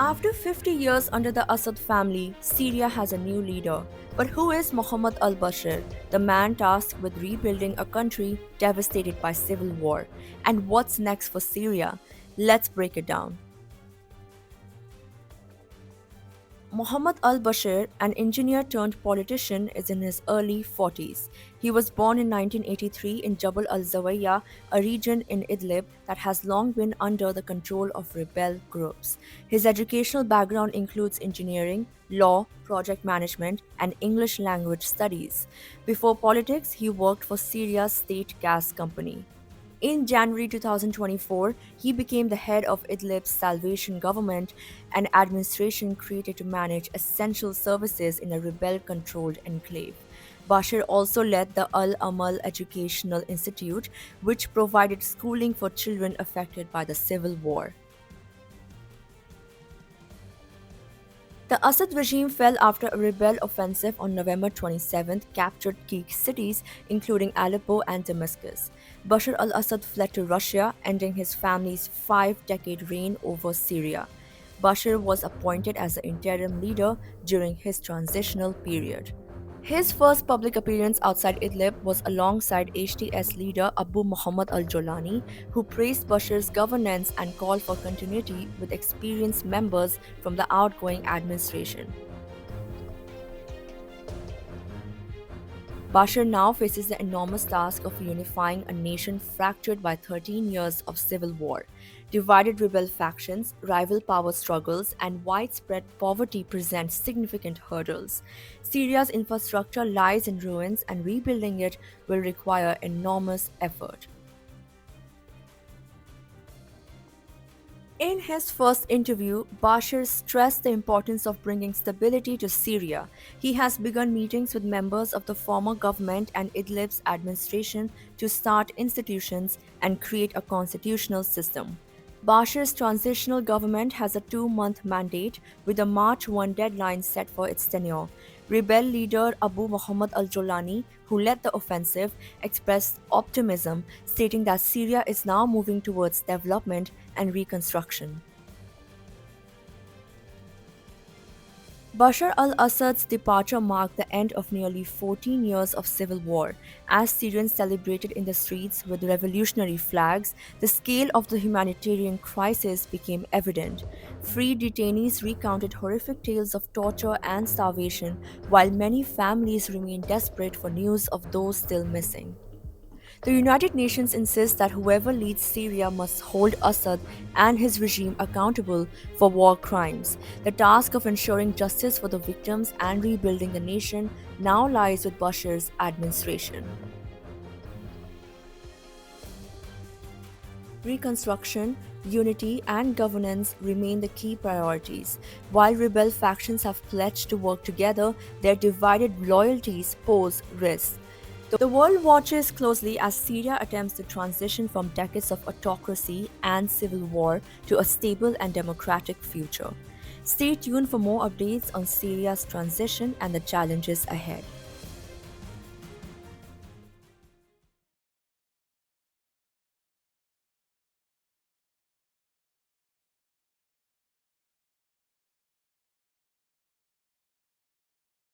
After 50 years under the Assad family, Syria has a new leader. But who is Mohammed al Bashir, the man tasked with rebuilding a country devastated by civil war? And what's next for Syria? Let's break it down. Mohammed al Bashir, an engineer turned politician, is in his early 40s. He was born in 1983 in Jabal al Zawiyya, a region in Idlib that has long been under the control of rebel groups. His educational background includes engineering, law, project management, and English language studies. Before politics, he worked for Syria's state gas company. In January 2024, he became the head of Idlib's Salvation Government, an administration created to manage essential services in a rebel controlled enclave. Bashir also led the Al Amal Educational Institute, which provided schooling for children affected by the civil war. The Assad regime fell after a rebel offensive on November 27th captured key cities, including Aleppo and Damascus. Bashar al Assad fled to Russia, ending his family's 5 decade reign over Syria. Bashir was appointed as the interim leader during his transitional period. His first public appearance outside Idlib was alongside HTS leader Abu Muhammad al Jolani, who praised Bashir's governance and called for continuity with experienced members from the outgoing administration. Bashir now faces the enormous task of unifying a nation fractured by 13 years of civil war. Divided rebel factions, rival power struggles, and widespread poverty present significant hurdles. Syria's infrastructure lies in ruins, and rebuilding it will require enormous effort. In his first interview, Bashir stressed the importance of bringing stability to Syria. He has begun meetings with members of the former government and Idlib's administration to start institutions and create a constitutional system. Bashir's transitional government has a 2 month mandate with a March 1 deadline set for its tenure. Rebel leader Abu Muhammad al Jolani, who led the offensive, expressed optimism, stating that Syria is now moving towards development and reconstruction. Bashar al Assad's departure marked the end of nearly 14 years of civil war. As Syrians celebrated in the streets with revolutionary flags, the scale of the humanitarian crisis became evident. Free detainees recounted horrific tales of torture and starvation, while many families remained desperate for news of those still missing. The United Nations insists that whoever leads Syria must hold Assad and his regime accountable for war crimes. The task of ensuring justice for the victims and rebuilding the nation now lies with Bashir's administration. Reconstruction, unity, and governance remain the key priorities. While rebel factions have pledged to work together, their divided loyalties pose risks. The world watches closely as Syria attempts to transition from decades of autocracy and civil war to a stable and democratic future. Stay tuned for more updates on Syria's transition and the challenges ahead.